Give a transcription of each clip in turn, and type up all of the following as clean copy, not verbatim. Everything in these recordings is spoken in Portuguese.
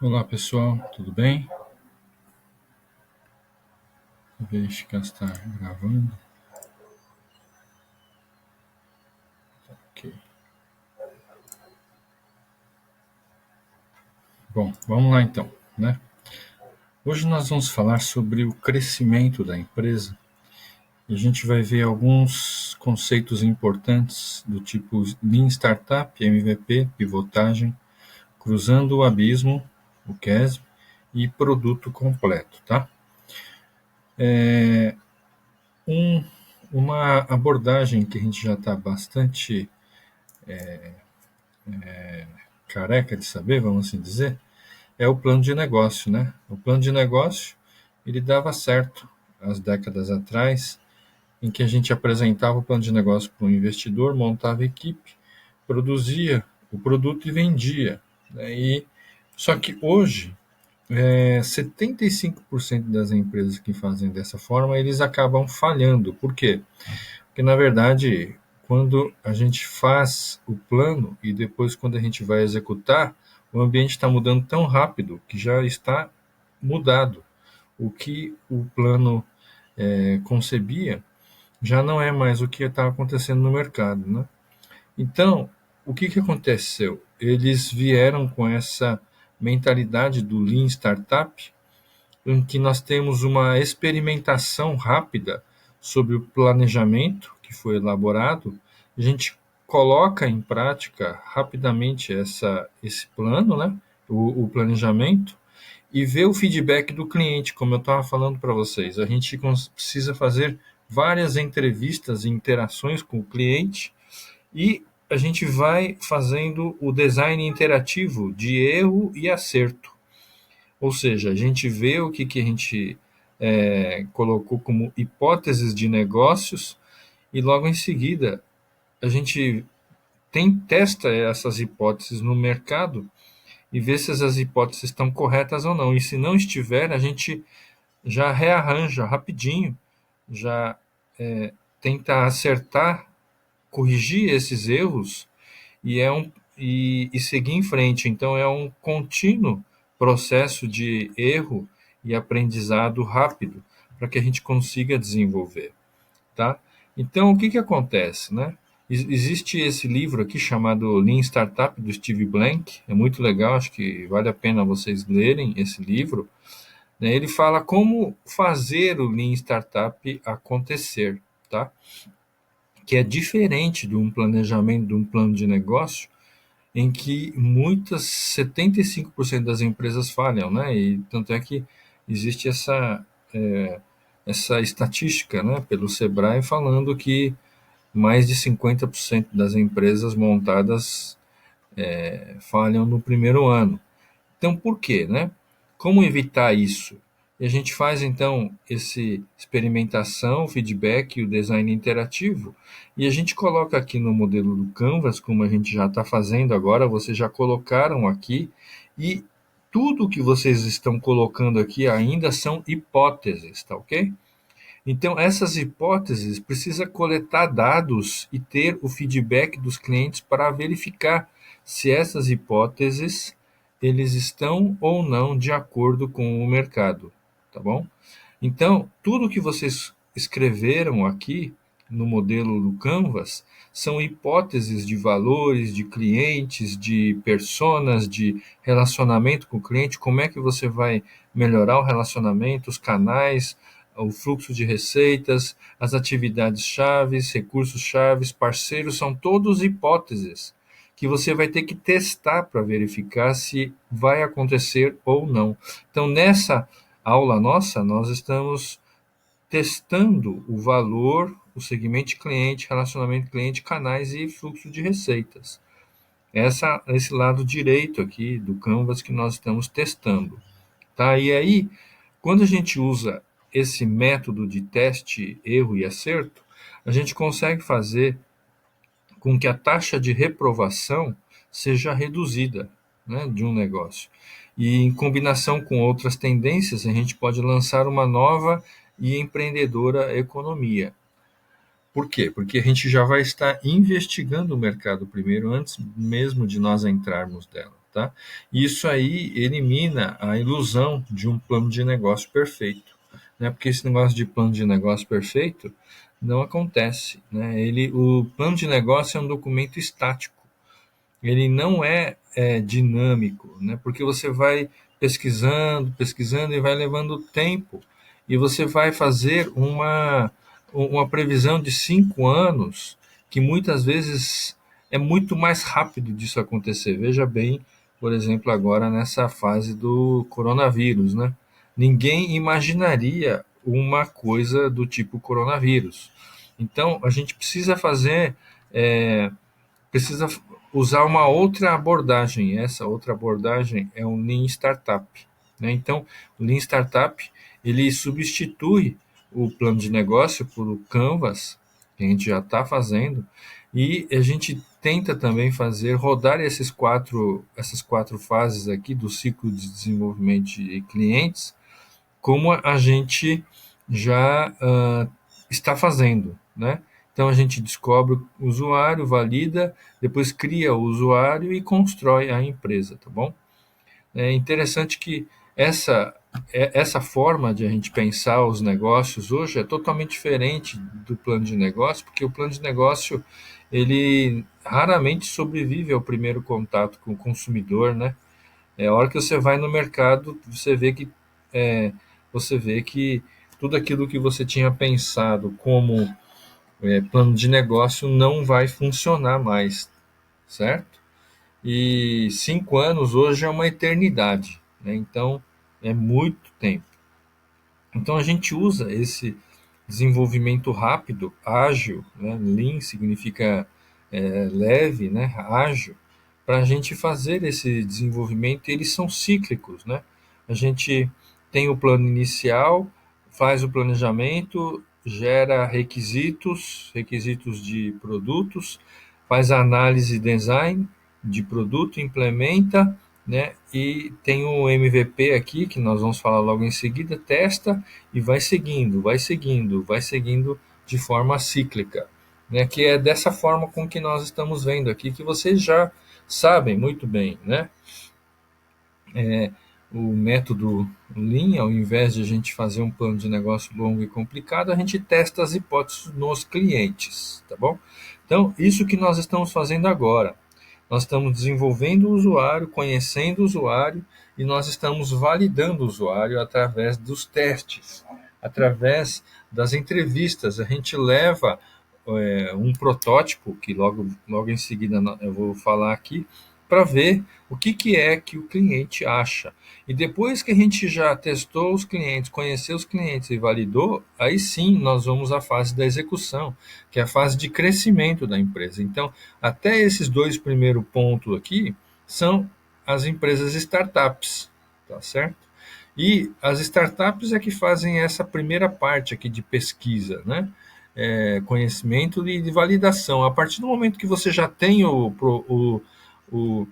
Olá pessoal, tudo bem? Deixa eu estar gravando. Ok. Bom, vamos lá então, né? Hoje nós vamos falar sobre o crescimento da empresa e a gente vai ver alguns conceitos importantes do tipo Lean Startup, MVP, pivotagem, cruzando o abismo, o QESB, e produto completo, tá? Um, uma abordagem que a gente já está bastante careca de saber, vamos assim dizer, é o plano de negócio, né? O plano de negócio, ele dava certo às décadas atrás, em que a gente apresentava o plano de negócio para um investidor, montava equipe, produzia o produto e vendia, né? Só que hoje, 75% das empresas que fazem dessa forma, eles acabam falhando. Por quê? Porque, na verdade, quando a gente faz o plano e depois quando a gente vai executar, o ambiente está mudando tão rápido que já está mudado. O que o plano concebia já não é mais o que está acontecendo no mercado, né? Então, o que aconteceu? Eles vieram com essa mentalidade do Lean Startup, em que nós temos uma experimentação rápida sobre o planejamento que foi elaborado, a gente coloca em prática rapidamente esse plano, né? O planejamento, e vê o feedback do cliente, como eu estava falando para vocês. A gente precisa fazer várias entrevistas e interações com o cliente e a gente vai fazendo o design interativo de erro e acerto. Ou seja, a gente vê o que a gente colocou como hipóteses de negócios e logo em seguida a gente testa essas hipóteses no mercado e vê se essas hipóteses estão corretas ou não. E se não estiver, a gente já rearranja rapidinho, já tenta acertar, corrigir esses erros e seguir em frente. Então é um contínuo processo de erro e aprendizado rápido para que a gente consiga desenvolver, tá? Então o que acontece, né? Existe esse livro aqui chamado Lean Startup do Steve Blank, é muito legal, acho que vale a pena vocês lerem esse livro, né? Ele fala como fazer o Lean Startup acontecer, tá? Que é diferente de um planejamento, de um plano de negócio, em que 75% das empresas falham, né? E tanto é que existe essa estatística, né, pelo Sebrae falando que mais de 50% das empresas montadas falham no primeiro ano. Então, por quê, né? Como evitar isso? E a gente faz então esse experimentação, feedback e o design interativo, e a gente coloca aqui no modelo do Canvas, como a gente já está fazendo agora, vocês já colocaram aqui, e tudo que vocês estão colocando aqui ainda são hipóteses, tá ok? Então, essas hipóteses precisa coletar dados e ter o feedback dos clientes para verificar se essas hipóteses eles estão ou não de acordo com o mercado, tá bom? Então, tudo que vocês escreveram aqui no modelo do Canvas são hipóteses de valores, de clientes, de personas, de relacionamento com o cliente, como é que você vai melhorar o relacionamento, os canais, o fluxo de receitas, as atividades chaves, recursos chaves, parceiros, são todos hipóteses que você vai ter que testar para verificar se vai acontecer ou não. Então, nessa aula nossa, nós estamos testando o valor, o segmento de cliente, relacionamento cliente, canais e fluxo de receitas. Esse lado direito aqui do Canvas que nós estamos testando. Tá? E aí, quando a gente usa esse método de teste, erro e acerto, a gente consegue fazer com que a taxa de reprovação seja reduzida, né, de um negócio. E em combinação com outras tendências, a gente pode lançar uma nova e empreendedora economia. Por quê? Porque a gente já vai estar investigando o mercado primeiro, antes mesmo de nós entrarmos dela. tá? Isso aí elimina a ilusão de um plano de negócio perfeito, né? Porque esse negócio de plano de negócio perfeito não acontece, né? O plano de negócio é um documento estático, ele não é dinâmico, né? Porque você vai pesquisando, pesquisando e vai levando tempo. E você vai fazer uma previsão de 5 anos, que muitas vezes é muito mais rápido disso acontecer. Veja bem, por exemplo, agora nessa fase do coronavírus, né? Ninguém imaginaria uma coisa do tipo coronavírus. Então, a gente precisa usar uma outra abordagem. Essa outra abordagem é o Lean Startup, né? Então, o Lean Startup ele substitui o plano de negócio por o Canvas, que a gente já está fazendo, e a gente tenta também fazer rodar essas quatro fases aqui do ciclo de desenvolvimento de clientes, como a gente já está fazendo, né? Então a gente descobre o usuário, valida, depois cria o usuário e constrói a empresa, tá bom? É interessante que essa forma de a gente pensar os negócios hoje é totalmente diferente do plano de negócio, porque o plano de negócio ele raramente sobrevive ao primeiro contato com o consumidor, né? É a hora que você vai no mercado, é, você vê que tudo aquilo que você tinha pensado como plano de negócio não vai funcionar mais, certo? E 5 anos hoje é uma eternidade, né? Então é muito tempo. Então a gente usa esse desenvolvimento rápido, ágil, né? Lean significa leve, né? Ágil, para a gente fazer esse desenvolvimento. Eles são cíclicos, né? A gente tem o plano inicial, faz o planejamento, gera requisitos de produtos, faz a análise e design de produto, implementa, né? E tem o MVP aqui, que nós vamos falar logo em seguida, testa e vai seguindo, vai seguindo, vai seguindo de forma cíclica, né? Que é dessa forma com que nós estamos vendo aqui, que vocês já sabem muito bem, né? O método Lean, ao invés de a gente fazer um plano de negócio longo e complicado, a gente testa as hipóteses nos clientes, tá bom? Então, isso que nós estamos fazendo agora. Nós estamos desenvolvendo o usuário, conhecendo o usuário e nós estamos validando o usuário através dos testes, através das entrevistas. A gente leva um protótipo, que logo em seguida eu vou falar aqui, para ver o que é que o cliente acha. E depois que a gente já testou os clientes, conheceu os clientes e validou, aí sim nós vamos à fase da execução, que é a fase de crescimento da empresa. Então, até esses dois primeiros pontos aqui são as empresas startups, tá certo? E as startups é que fazem essa primeira parte aqui de pesquisa, né? Conhecimento e de validação. A partir do momento que você já tem o, o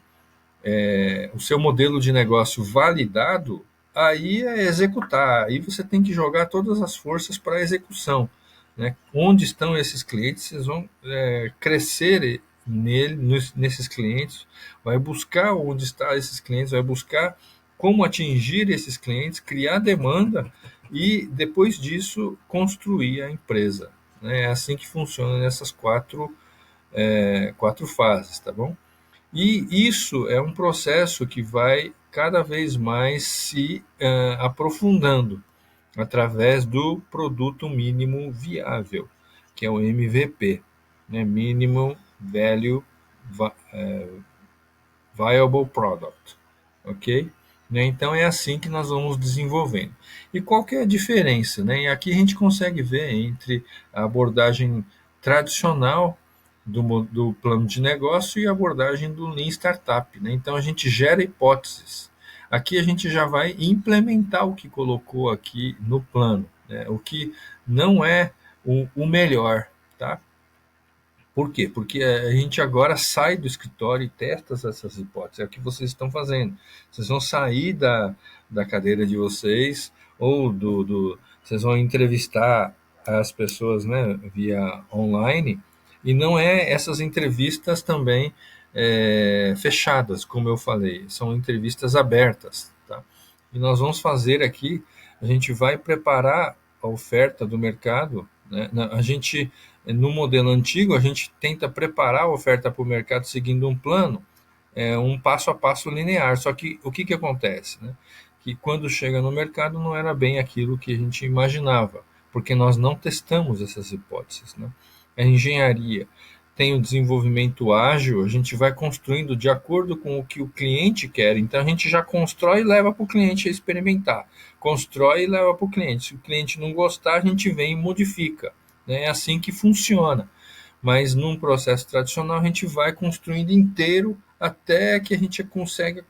seu modelo de negócio validado, aí é executar. Aí você tem que jogar todas as forças para a execução, né? Onde estão esses clientes? Vocês vão crescer nesses clientes, vai buscar onde estão esses clientes, vai buscar como atingir esses clientes, criar demanda e depois disso construir a empresa, né? É assim que funciona nessas quatro fases, tá bom? E isso é um processo que vai cada vez mais se aprofundando através do produto mínimo viável, que é o MVP, né? Minimum Value Viable Product, ok? Né? Então é assim que nós vamos desenvolvendo. E qual que é a diferença, né? E aqui a gente consegue ver entre a abordagem tradicional do plano de negócio e a abordagem do Lean Startup, né? Então a gente gera hipóteses. Aqui a gente já vai implementar o que colocou aqui no plano, né? O que não é o melhor, tá? Por quê? Porque a gente agora sai do escritório e testa essas hipóteses. É o que vocês estão fazendo. Vocês vão sair da cadeira de vocês ou vocês vão entrevistar as pessoas, né, via online. E não é essas entrevistas também fechadas, como eu falei, são entrevistas abertas. Tá? E nós vamos fazer aqui, a gente vai preparar a oferta do mercado. Né? A gente, no modelo antigo, a gente tenta preparar a oferta para o mercado seguindo um plano, um passo a passo linear. Só que o que acontece? Né? Que quando chega no mercado não era bem aquilo que a gente imaginava, porque nós não testamos essas hipóteses. Né? A engenharia tem o desenvolvimento ágil, a gente vai construindo de acordo com o que o cliente quer. Então a gente já constrói e leva para o cliente experimentar. Constrói e leva para o cliente. Se o cliente não gostar, a gente vem e modifica. Né? É assim que funciona. Mas num processo tradicional a gente vai construindo inteiro até que a gente consiga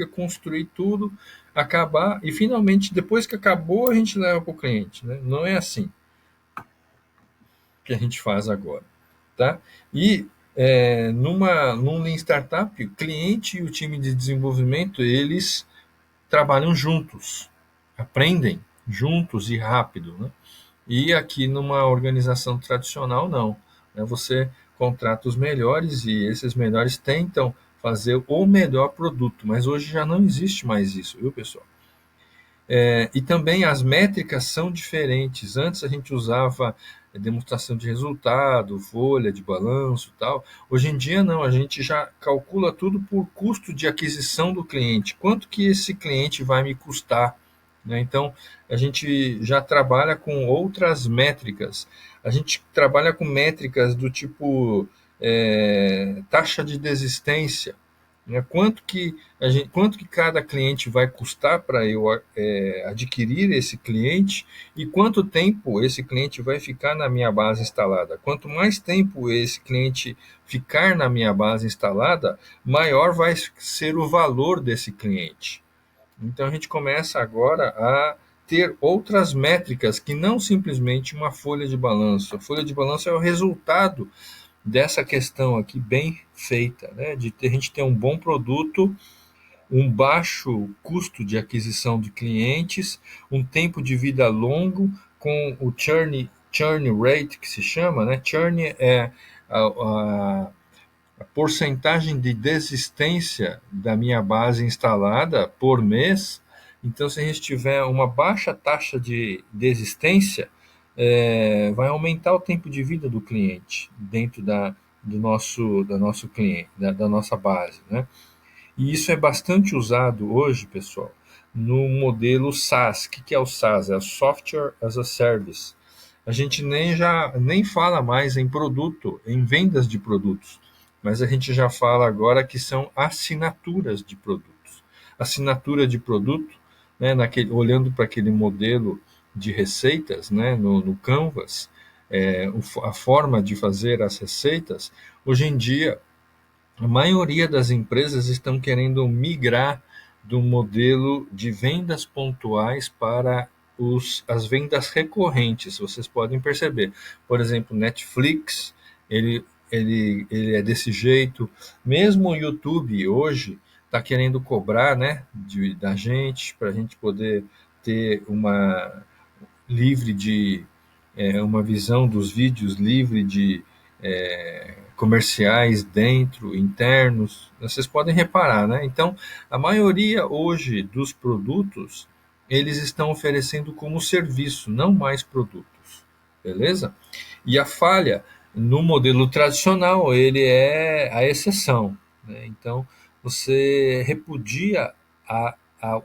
construir tudo, acabar e finalmente depois que acabou a gente leva para o cliente. Né? Não é assim que a gente faz agora. Tá? E num Lean Startup, o cliente e o time de desenvolvimento, eles trabalham juntos, aprendem juntos e rápido. Né? E aqui numa organização tradicional, não. Né? Você contrata os melhores e esses melhores tentam fazer o melhor produto, mas hoje já não existe mais isso, viu, pessoal? E também as métricas são diferentes. Antes a gente usava demonstração de resultado, folha de balanço e tal. Hoje em dia não, a gente já calcula tudo por custo de aquisição do cliente. Quanto que esse cliente vai me custar? Né? Então a gente já trabalha com outras métricas. A gente trabalha com métricas do tipo taxa de desistência. Né? Quanto que cada cliente vai custar para eu adquirir esse cliente e quanto tempo esse cliente vai ficar na minha base instalada. Quanto mais tempo esse cliente ficar na minha base instalada, maior vai ser o valor desse cliente. Então a gente começa agora a ter outras métricas que não simplesmente uma folha de balanço. A folha de balanço é o resultado dessa questão aqui bem feita, né? A gente ter um bom produto, um baixo custo de aquisição de clientes, um tempo de vida longo, com o churn rate, que se chama, né? Churn é a porcentagem de desistência da minha base instalada por mês. Então, se a gente tiver uma baixa taxa de desistência, vai aumentar o tempo de vida do cliente dentro da nosso cliente, da nossa base, né? E isso é bastante usado hoje, pessoal, no modelo SaaS. O que é o SaaS? É o Software as a Service. A gente nem fala mais em produto, em vendas de produtos, mas a gente já fala agora que são assinaturas de produtos. Assinatura de produto, né, olhando para aquele modelo de receitas, né, no Canvas, a forma de fazer as receitas, hoje em dia a maioria das empresas estão querendo migrar do modelo de vendas pontuais para as vendas recorrentes. Vocês podem perceber. Por exemplo, Netflix, ele é desse jeito. Mesmo o YouTube hoje está querendo cobrar, né, da gente, para a gente poder ter uma visão dos vídeos livre de comerciais dentro, internos, vocês podem reparar, né? Então, a maioria hoje dos produtos, eles estão oferecendo como serviço, não mais produtos, beleza? E a falha, no modelo tradicional, ele é a exceção, né? Então, você repudia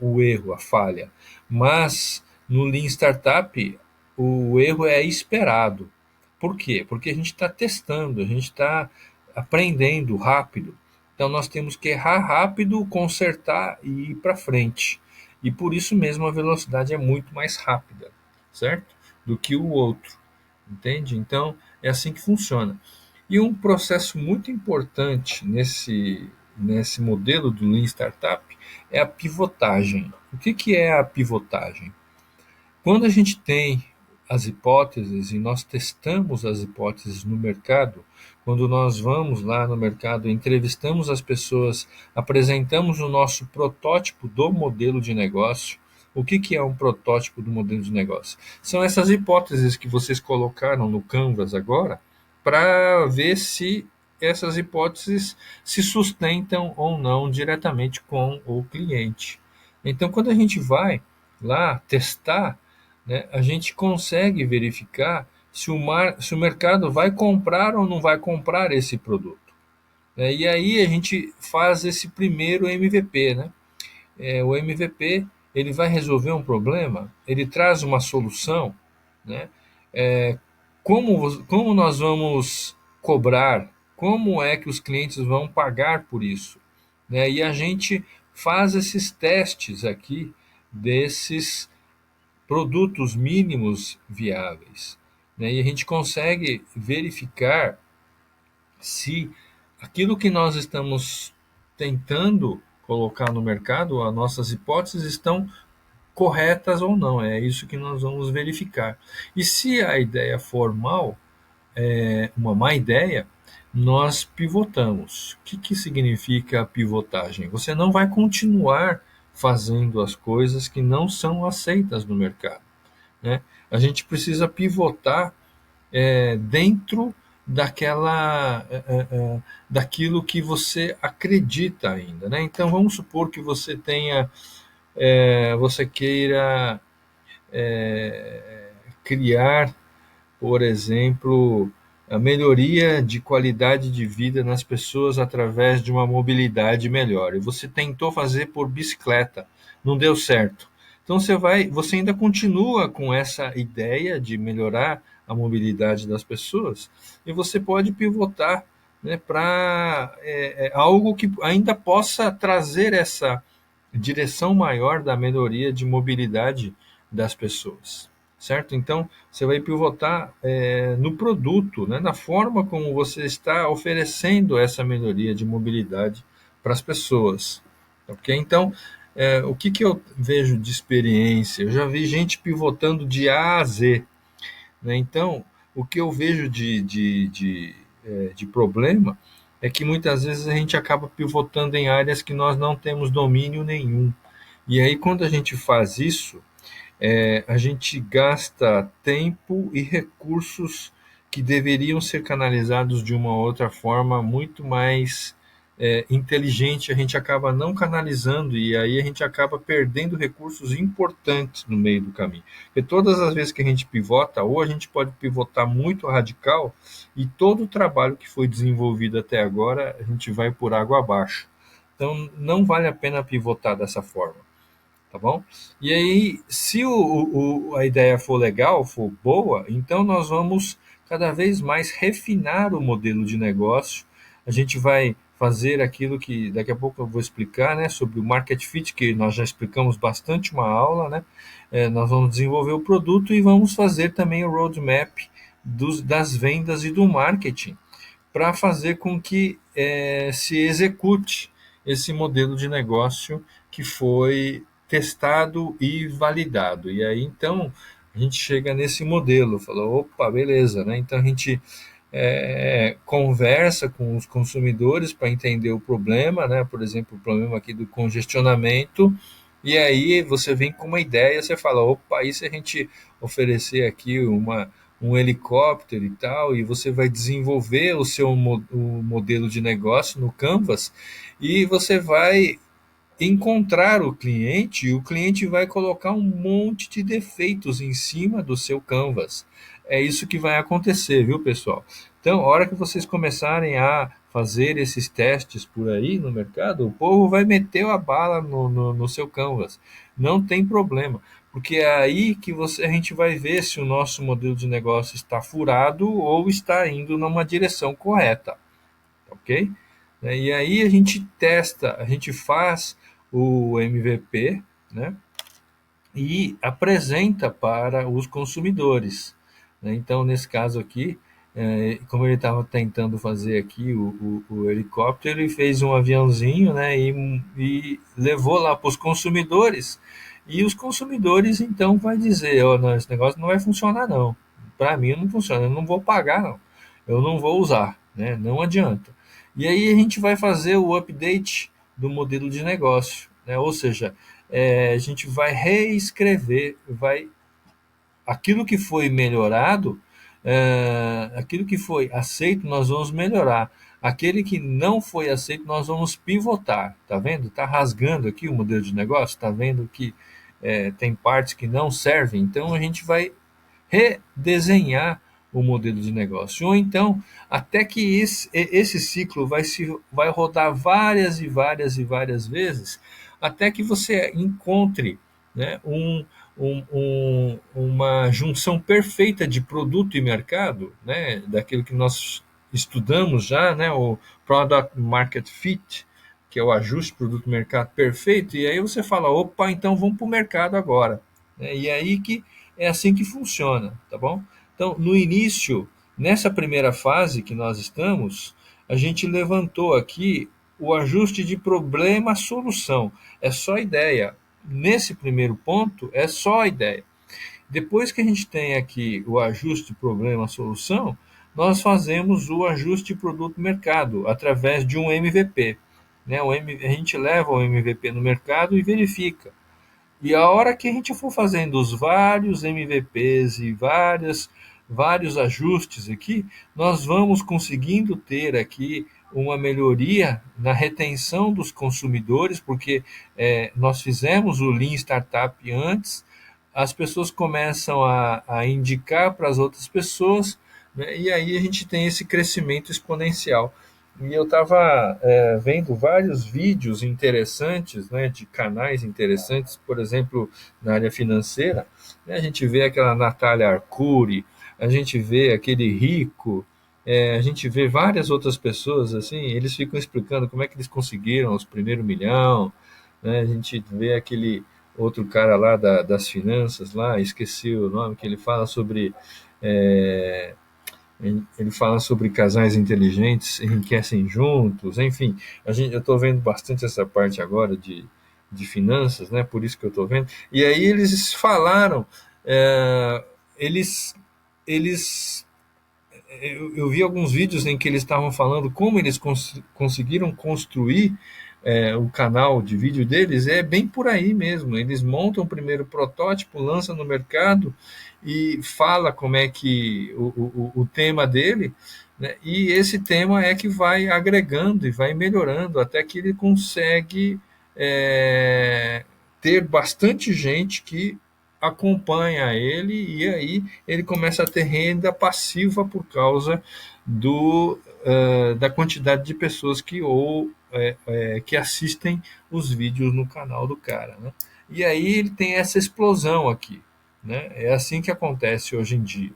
o erro, a falha, mas no Lean Startup, o erro é esperado. Por quê? Porque a gente está testando, a gente está aprendendo rápido. Então nós temos que errar rápido, consertar e ir para frente. E por isso mesmo a velocidade é muito mais rápida, certo? Do que o outro, entende? Então é assim que funciona. E um processo muito importante nesse modelo do Lean Startup é a pivotagem. O que é a pivotagem? Quando a gente tem as hipóteses e nós testamos as hipóteses no mercado, quando nós vamos lá no mercado, entrevistamos as pessoas, apresentamos o nosso protótipo do modelo de negócio. O que é um protótipo do modelo de negócio? São essas hipóteses que vocês colocaram no Canvas agora para ver se essas hipóteses se sustentam ou não diretamente com o cliente. Então, quando a gente vai lá testar, né, a gente consegue verificar se o mercado vai comprar ou não vai comprar esse produto. E aí a gente faz esse primeiro MVP, né? O MVP ele vai resolver um problema, ele traz uma solução, né? É, como nós vamos cobrar? Como é que os clientes vão pagar por isso? Né? E a gente faz esses testes aqui desses produtos mínimos viáveis, né? E a gente consegue verificar se aquilo que nós estamos tentando colocar no mercado, as nossas hipóteses estão corretas ou não. É isso que nós vamos verificar. E se a ideia formal é uma má ideia, nós pivotamos. O que significa a pivotagem? Você não vai continuar fazendo as coisas que não são aceitas no mercado, né? A gente precisa pivotar dentro daquilo que você acredita ainda, né? Então vamos supor que você tenha, você queira criar, por exemplo, a melhoria de qualidade de vida nas pessoas através de uma mobilidade melhor. E você tentou fazer por bicicleta, não deu certo. Então você ainda continua com essa ideia de melhorar a mobilidade das pessoas e você pode pivotar, né, para algo que ainda possa trazer essa direção maior da melhoria de mobilidade das pessoas, certo? Então, você vai pivotar no produto, né, na forma como você está oferecendo essa melhoria de mobilidade para as pessoas, ok? Então, o que eu vejo de experiência? Eu já vi gente pivotando de A a Z, né? Então, o que eu vejo de problema é que muitas vezes a gente acaba pivotando em áreas que nós não temos domínio nenhum. E aí, quando a gente faz isso, a gente gasta tempo e recursos que deveriam ser canalizados de uma outra forma muito mais inteligente, a gente acaba não canalizando e aí a gente acaba perdendo recursos importantes no meio do caminho. Porque todas as vezes que a gente pivota, ou a gente pode pivotar muito radical e todo o trabalho que foi desenvolvido até agora a gente vai por água abaixo. Então não vale a pena pivotar dessa forma, tá bom? E aí, se a ideia for legal, for boa, então nós vamos cada vez mais refinar o modelo de negócio. A gente vai fazer aquilo que daqui a pouco eu vou explicar, né, sobre o market fit, que nós já explicamos bastante uma aula, né? Nós vamos desenvolver o produto e vamos fazer também o roadmap das vendas e do marketing para fazer com que se execute esse modelo de negócio que foi testado e validado. E aí, então, a gente chega nesse modelo, fala, opa, beleza, né? Então, a gente conversa com os consumidores para entender o problema, né? Por exemplo, o problema aqui do congestionamento, e aí você vem com uma ideia, você fala, opa, e se a gente oferecer aqui um helicóptero e tal, e você vai desenvolver o modelo de negócio no Canvas, e você vai encontrar o cliente e o cliente vai colocar um monte de defeitos em cima do seu canvas. É isso que vai acontecer, viu, pessoal? Então, a hora que vocês começarem a fazer esses testes por aí no mercado, o povo vai meter a bala no seu canvas. Não tem problema, porque é aí que a gente vai ver se o nosso modelo de negócio está furado ou está indo numa direção correta, ok? E aí a gente testa, a gente faz o MVP, né? E apresenta para os consumidores, né? Então, nesse caso aqui, como ele estava tentando fazer aqui o helicóptero, ele fez um aviãozinho, né? E levou lá para os consumidores. E os consumidores, então, vai dizer, oh, não, esse negócio não vai funcionar, não. Para mim não funciona, eu não vou pagar, não. Eu não vou usar, né? Não adianta. E aí a gente vai fazer o update do modelo de negócio, né? Ou seja, a gente vai reescrever, aquilo que foi melhorado, aquilo que foi aceito, nós vamos melhorar. Aquele que não foi aceito, nós vamos pivotar. Tá vendo? Está rasgando aqui o modelo de negócio, está vendo que tem partes que não servem, então a gente vai redesenhar o modelo de negócio. Ou então, até que esse ciclo vai rodar várias e várias e várias vezes, até que você encontre, né, uma junção perfeita de produto e mercado, né, daquilo que nós estudamos já, né, o Product Market Fit, que é o ajuste produto-mercado perfeito, e aí você fala, opa, então vamos para o mercado agora. Né? E aí que é assim que funciona, tá bom? Então, no início, nessa primeira fase que nós estamos, a gente levantou aqui o ajuste de problema-solução. É só ideia. Nesse primeiro ponto, é só ideia. Depois que a gente tem aqui o ajuste problema-solução, nós fazemos o ajuste produto-mercado através de um MVP. Né? A gente leva o MVP no mercado e verifica. E a hora que a gente for fazendo os vários MVPs e vários ajustes aqui, nós vamos conseguindo ter aqui uma melhoria na retenção dos consumidores, porque nós fizemos o Lean Startup antes, as pessoas começam a indicar para as outras pessoas, né, e aí a gente tem esse crescimento exponencial. E eu estava vendo vários vídeos interessantes, né, de canais interessantes, por exemplo, na área financeira. Né, a gente vê aquela Natália Arcuri, a gente vê aquele Rico, a gente vê várias outras pessoas, assim, eles ficam explicando como é que eles conseguiram os primeiros milhão, né, a gente vê aquele outro cara lá das finanças, lá, esqueci o nome, que ele fala sobre... é, ele fala sobre casais inteligentes enriquecem juntos, enfim, eu estou vendo bastante essa parte agora de finanças, né? Por isso que eu estou vendo. E aí eles falaram, eles, eles, eu vi alguns vídeos em que eles estavam falando como eles conseguiram construir o canal de vídeo deles, é bem por aí mesmo. Eles montam o primeiro protótipo, lançam no mercado e fala como é que o tema dele, né? E esse tema é que vai agregando e vai melhorando até que ele consegue ter bastante gente que acompanha ele e aí ele começa a ter renda passiva por causa da quantidade de pessoas que assistem os vídeos no canal do cara. Né? E aí ele tem essa explosão aqui. Né? É assim que acontece hoje em dia.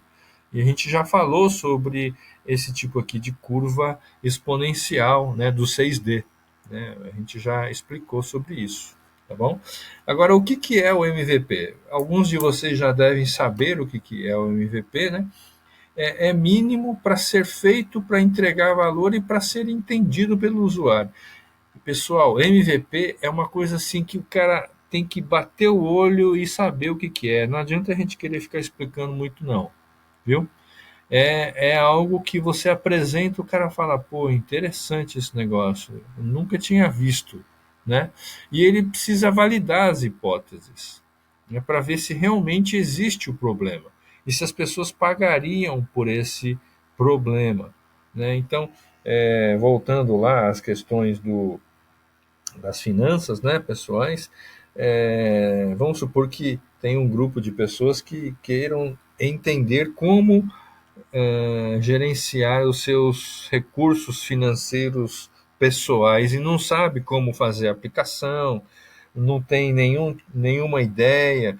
E a gente já falou sobre esse tipo aqui de curva exponencial, né, do 6D. Né? A gente já explicou sobre isso. Tá bom? Agora, o que é o MVP? Alguns de vocês já devem saber o que é o MVP, né? É mínimo para ser feito, para entregar valor e para ser entendido pelo usuário. Pessoal, MVP é uma coisa assim que o cara tem que bater o olho e saber o que é. Não adianta a gente querer ficar explicando muito, não. Viu? É algo que você apresenta, o cara fala, pô, interessante esse negócio, eu nunca tinha visto, né? E ele precisa validar as hipóteses, né, para ver se realmente existe o problema e se as pessoas pagariam por esse problema, né? Então, voltando lá às questões das finanças, né, pessoais, vamos supor que tem um grupo de pessoas que queiram entender como gerenciar os seus recursos financeiros pessoais e não sabe como fazer a aplicação, não tem nenhuma ideia,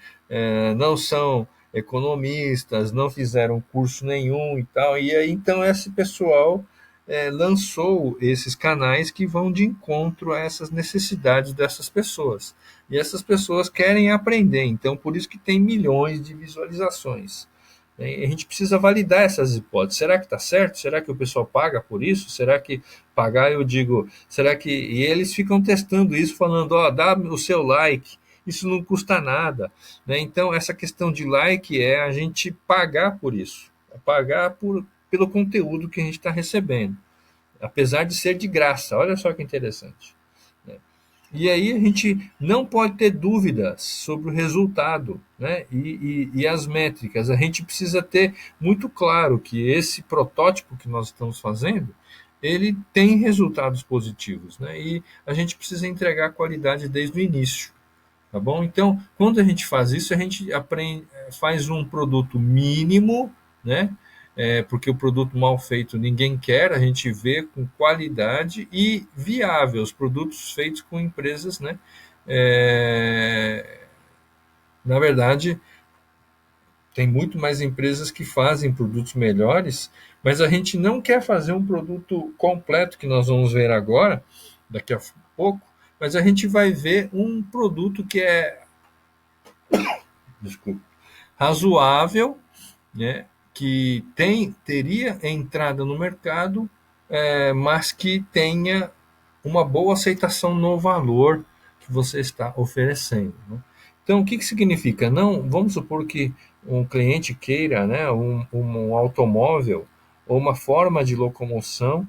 não são economistas, não fizeram curso nenhum e tal. E aí então esse pessoal lançou esses canais que vão de encontro a essas necessidades dessas pessoas. E essas pessoas querem aprender, então por isso que tem milhões de visualizações. A gente precisa validar essas hipóteses. Será que está certo? Será que o pessoal paga por isso? Será que pagar, eu digo, será que. E eles ficam testando isso, falando, ó, dá o seu like, isso não custa nada. Né? Então, essa questão de like é a gente pagar por isso, é pagar pelo conteúdo que a gente está recebendo, apesar de ser de graça. Olha só que interessante. Né? E aí a gente não pode ter dúvidas sobre o resultado, né? E as métricas. A gente precisa ter muito claro que esse protótipo que nós estamos fazendo, ele tem resultados positivos, né? E a gente precisa entregar qualidade desde o início, tá bom? Então, quando a gente faz isso, a gente aprende, faz um produto mínimo, né? Porque o produto mal feito ninguém quer, a gente vê com qualidade e viável, os produtos feitos com empresas, né? É, na verdade, tem muito mais empresas que fazem produtos melhores, mas a gente não quer fazer um produto completo, que nós vamos ver agora, daqui a pouco, mas a gente vai ver um produto que é, desculpa, razoável, né, que teria entrada no mercado, mas que tenha uma boa aceitação no valor que você está oferecendo, né? Então, o que, que significa? Não, vamos supor que um cliente queira, né, um automóvel ou uma forma de locomoção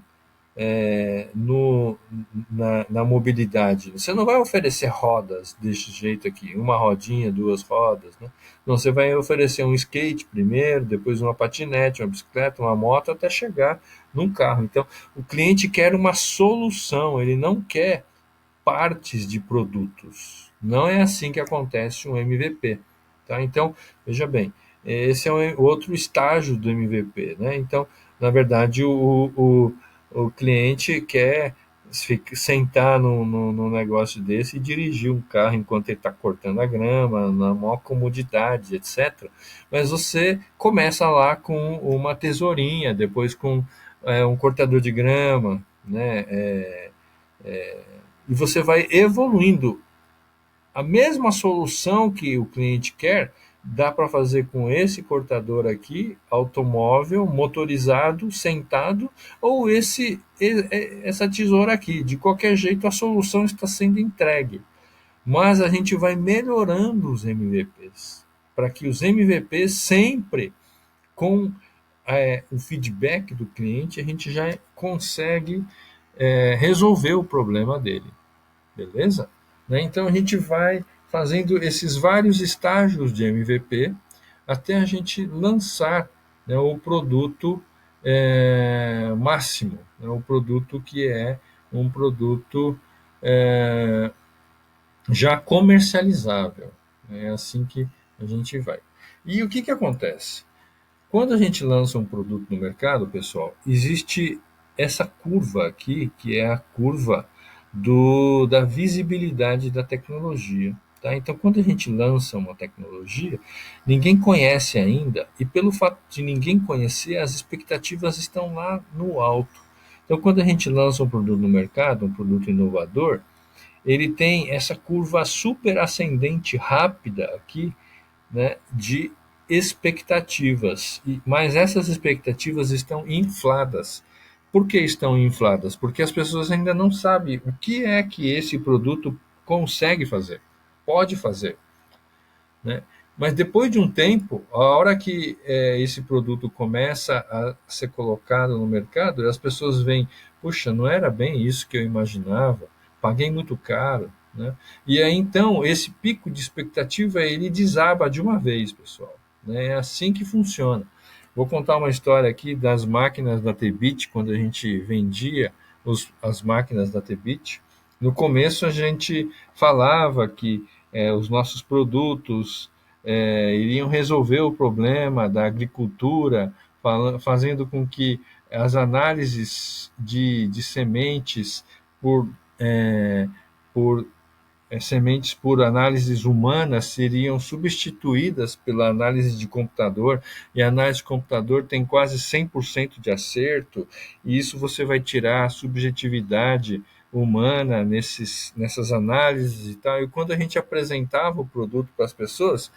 na mobilidade. Você não vai oferecer rodas desse jeito aqui, uma rodinha, duas rodas, né? Não, você vai oferecer um skate primeiro, depois uma patinete, uma bicicleta, uma moto, até chegar num carro. Então, o cliente quer uma solução, ele não quer partes de produtos. Não é assim que acontece um MVP. Tá? Então, veja bem, esse é um outro estágio do MVP. Né? Então, na verdade, o cliente quer sentar no negócio desse e dirigir um carro enquanto ele está cortando a grama, na maior comodidade, etc. Mas você começa lá com uma tesourinha, depois com um cortador de grama, né? E você vai evoluindo. A mesma solução que o cliente quer, dá para fazer com esse cortador aqui, automóvel, motorizado, sentado, ou essa tesoura aqui. De qualquer jeito, a solução está sendo entregue. Mas a gente vai melhorando os MVPs, para que os MVPs sempre, com o feedback do cliente, a gente já consegue resolver o problema dele. Beleza? Né? Então a gente vai fazendo esses vários estágios de MVP até a gente lançar, né, o produto máximo, né, o produto que é um produto é, já comercializável. É assim que a gente vai. E o que, que acontece? Quando a gente lança um produto no mercado, pessoal, existe essa curva aqui, que é a curva da visibilidade da tecnologia. Tá? Então, quando a gente lança uma tecnologia, ninguém conhece ainda, e pelo fato de ninguém conhecer, as expectativas estão lá no alto. Então, quando a gente lança um produto no mercado, um produto inovador, ele tem essa curva super ascendente rápida aqui, né, de expectativas, mas essas expectativas estão infladas. Por que estão infladas? Porque as pessoas ainda não sabem o que é que esse produto consegue fazer, pode fazer, né? Mas depois de um tempo, a hora que esse produto começa a ser colocado no mercado, as pessoas veem, puxa, não era bem isso que eu imaginava, paguei muito caro, né? E aí então esse pico de expectativa ele desaba de uma vez, pessoal, né? É assim que funciona. Vou contar uma história aqui das máquinas da T-Bit, quando a gente vendia as máquinas da T-Bit. No começo a gente falava que os nossos produtos iriam resolver o problema da agricultura, fazendo com que as análises de sementes por, é, por sementes por análises humanas seriam substituídas pela análise de computador, e a análise de computador tem quase 100% de acerto, e isso você vai tirar a subjetividade humana nessas análises e tal. E quando a gente apresentava o produto para as pessoas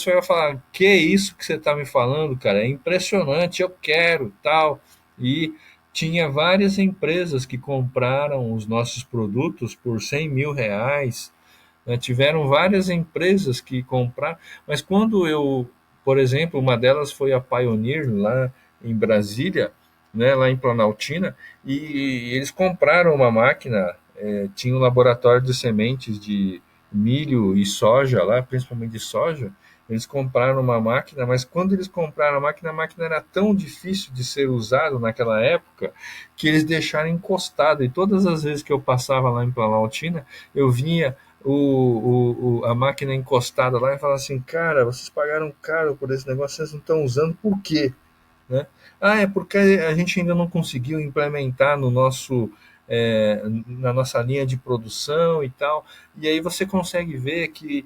iam falar: que é isso que você está me falando, cara? É impressionante, eu quero, tal. E tinha várias empresas que compraram os nossos produtos por R$ 100.000, né? Tiveram várias empresas que compraram, mas quando por exemplo, uma delas foi a Pioneer, lá em Brasília, né, lá em Planaltina, e eles compraram uma máquina, tinha um laboratório de sementes de milho e soja lá, principalmente de soja, Eles compraram uma máquina, mas quando eles compraram a máquina era tão difícil de ser usado naquela época que eles deixaram encostado. E todas as vezes que eu passava lá em Planaltina, eu vinha a máquina encostada lá e falava assim: cara, vocês pagaram caro por esse negócio, vocês não estão usando, por quê? Né? Ah, é porque a gente ainda não conseguiu implementar no nosso, na nossa linha de produção e tal. E aí você consegue ver que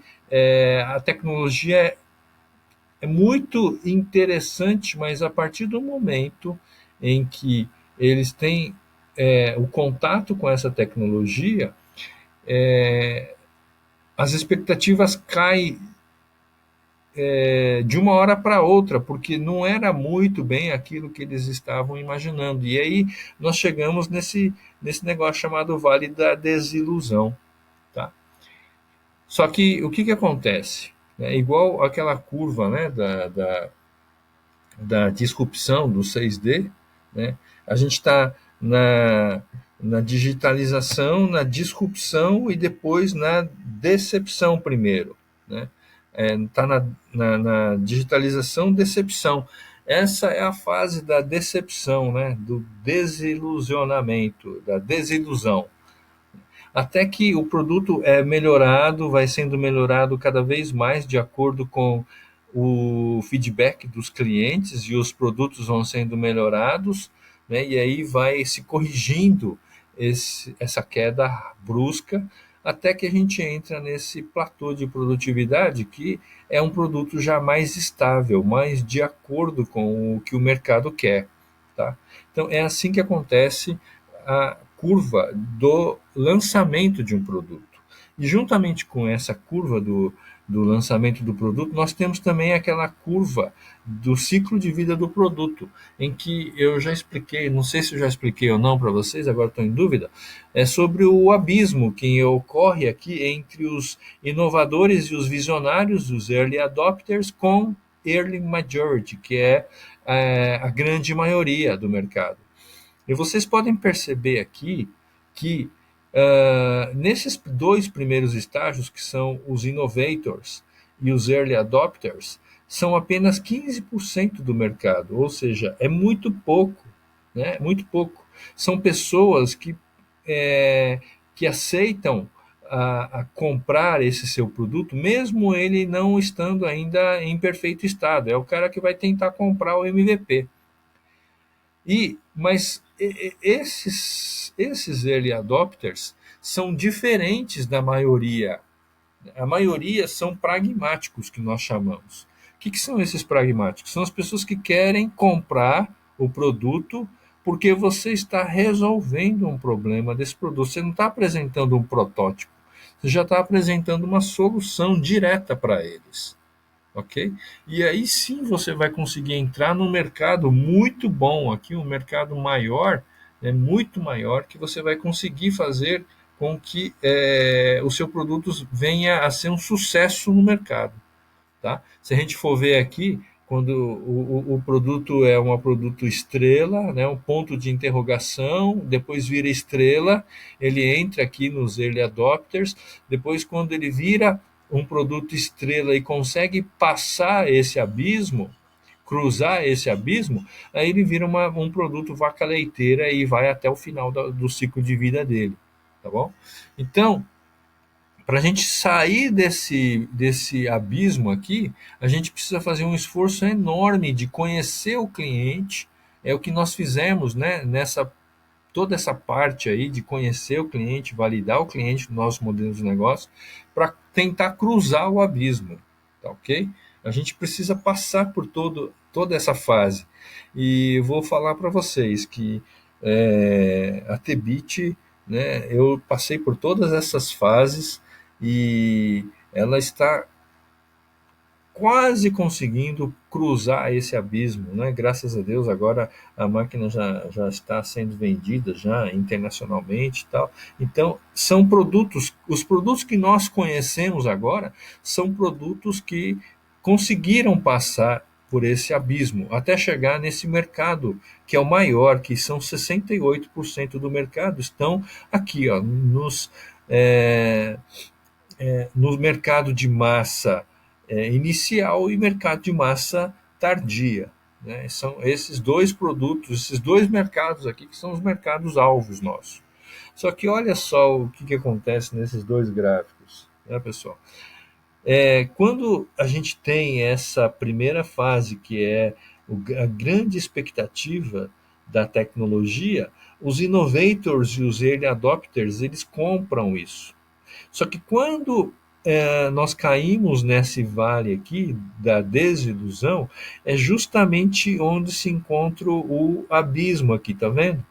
a tecnologia é muito interessante, mas a partir do momento em que eles têm o contato com essa tecnologia, as expectativas caem de uma hora para outra, porque não era muito bem aquilo que eles estavam imaginando. E aí nós chegamos nesse negócio chamado Vale da Desilusão. Tá? Só que o que acontece? É igual aquela curva, né, da disrupção do 6D, né? A gente está na digitalização, na disrupção e depois na decepção primeiro. Né? Está na digitalização, decepção. Essa é a fase da decepção, né? Do desilusionamento, da desilusão. Até que o produto é melhorado, vai sendo melhorado cada vez mais de acordo com o feedback dos clientes e os produtos vão sendo melhorados, né? E aí vai se corrigindo essa queda brusca até que a gente entra nesse platô de produtividade que é um produto já mais estável, mais de acordo com o que o mercado quer. Tá? Então é assim que acontece a curva do lançamento de um produto. E juntamente com essa curva do lançamento do produto, nós temos também aquela curva do ciclo de vida do produto, em que eu já expliquei, não sei se eu já expliquei ou não para vocês, agora estou em dúvida, é sobre o abismo que ocorre aqui entre os inovadores e os visionários, os early adopters, com early majority, que é a grande maioria do mercado. E vocês podem perceber aqui que nesses dois primeiros estágios, que são os innovators e os early adopters, são apenas 15% do mercado, ou seja, é muito pouco, né? Muito pouco. São pessoas que aceitam a comprar esse seu produto, mesmo ele não estando ainda em perfeito estado. É o cara que vai tentar comprar o MVP. Mas esses early adopters são diferentes da maioria. A maioria são pragmáticos, que nós chamamos. O que são esses pragmáticos? São as pessoas que querem comprar o produto porque você está resolvendo um problema desse produto. Você não está apresentando um protótipo, você já está apresentando uma solução direta para eles. Ok? E aí sim você vai conseguir entrar num mercado muito bom aqui, um mercado maior, muito maior, que você vai conseguir fazer com que o seu produto venha a ser um sucesso no mercado. Tá? Se a gente for ver aqui, quando o produto é um produto estrela, né, um ponto de interrogação, depois vira estrela, ele entra aqui nos early adopters, depois quando ele vira um produto estrela e consegue passar esse abismo, cruzar esse abismo, aí ele vira um produto vaca leiteira e vai até o final do ciclo de vida dele. Tá bom? Então, para a gente sair desse abismo aqui, a gente precisa fazer um esforço enorme de conhecer o cliente. É o que nós fizemos, né, toda essa parte aí de conhecer o cliente, validar o cliente no nosso modelo de negócio, para tentar cruzar o abismo. Tá ok? A gente precisa passar por toda essa fase. E vou falar para vocês que a Tebit, né, eu passei por todas essas fases e ela está quase conseguindo cruzar esse abismo, né? Graças a Deus agora a máquina já está sendo vendida já internacionalmente e tal. Então são produtos, os produtos que nós conhecemos agora são produtos que conseguiram passar por esse abismo até chegar nesse mercado que é o maior, que são 68% do mercado estão aqui, no mercado de massa inicial e mercado de massa tardia. Né? São esses dois produtos, esses dois mercados aqui que são os mercados alvos nossos. Só que olha só o que acontece nesses dois gráficos, né, pessoal? Quando a gente tem essa primeira fase, que é a grande expectativa da tecnologia, os innovators e os early adopters, eles compram isso. Só que quando nós caímos nesse vale aqui da desilusão, é justamente onde se encontra o abismo aqui, tá vendo?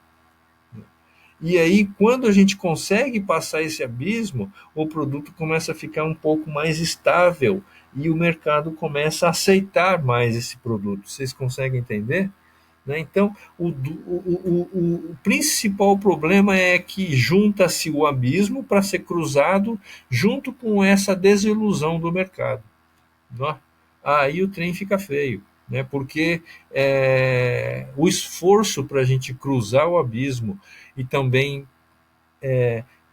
E aí, quando a gente consegue passar esse abismo, o produto começa a ficar um pouco mais estável e o mercado começa a aceitar mais esse produto. Vocês conseguem entender? Né? Então, o principal problema é que junta-se o abismo para ser cruzado junto com essa desilusão do mercado. Né? Aí o trem fica feio, né? Porque o esforço para a gente cruzar o abismo e também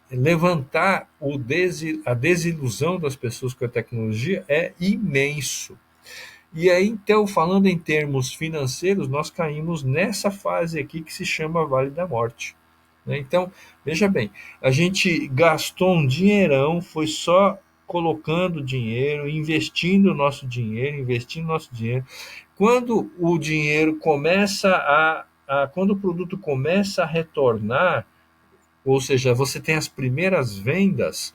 levantar a desilusão das pessoas com a tecnologia é imenso. E aí, então, falando em termos financeiros, nós caímos nessa fase aqui que se chama Vale da Morte. Né? Então, veja bem, a gente gastou um dinheirão, foi só colocando dinheiro, investindo nosso dinheiro. Quando o dinheiro começa quando o produto começa a retornar, ou seja, você tem as primeiras vendas,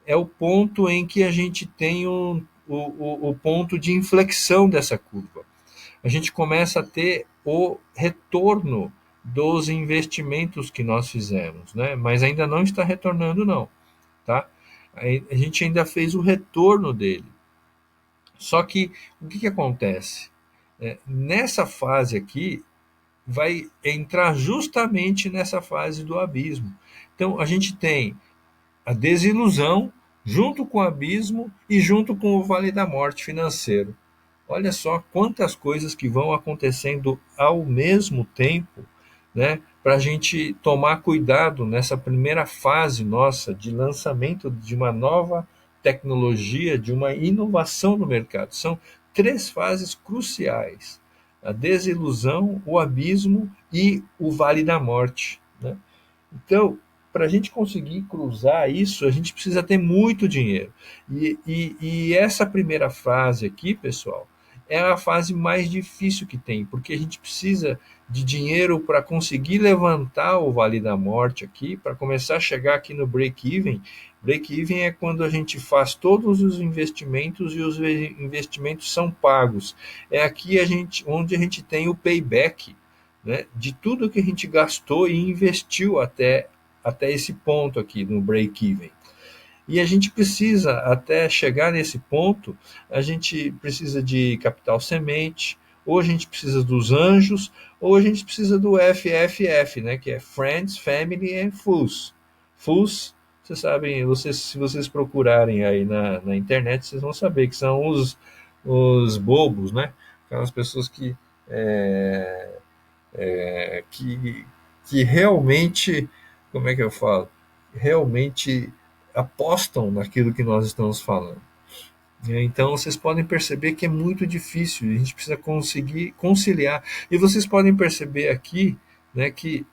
é o ponto em que a gente tem o ponto de inflexão dessa curva. A gente começa a ter o retorno dos investimentos que nós fizemos, né? Mas ainda não está retornando, não, tá? A gente ainda fez o retorno dele. Só que o que acontece? Nessa fase aqui, vai entrar justamente nessa fase do abismo. Então, a gente tem a desilusão junto com o abismo e junto com o vale da morte financeiro. Olha só quantas coisas que vão acontecendo ao mesmo tempo, né? Para a gente tomar cuidado nessa primeira fase nossa de lançamento de uma nova tecnologia, de uma inovação no mercado. São três fases cruciais: a desilusão, o abismo e o vale da morte. Né? Então, para a gente conseguir cruzar isso, a gente precisa ter muito dinheiro. E essa primeira fase aqui, pessoal, é a fase mais difícil que tem, porque a gente precisa de dinheiro para conseguir levantar o Vale da Morte aqui, para começar a chegar aqui no break-even. Break-even é quando a gente faz todos os investimentos e os investimentos são pagos. É aqui onde a gente tem o payback, né, de tudo que a gente gastou e investiu até esse ponto aqui no break-even. E a gente precisa, até chegar nesse ponto, a gente precisa de capital semente, ou a gente precisa dos anjos, ou a gente precisa do FFF, né, que é Friends, Family and Fools. Fools, vocês sabem, se vocês procurarem aí na internet, vocês vão saber que são os bobos, né? Aquelas pessoas é, que realmente, como é que eu falo? Realmente apostam naquilo que nós estamos falando. Então vocês podem perceber que é muito difícil, a gente precisa conseguir conciliar. E vocês podem perceber aqui, né, que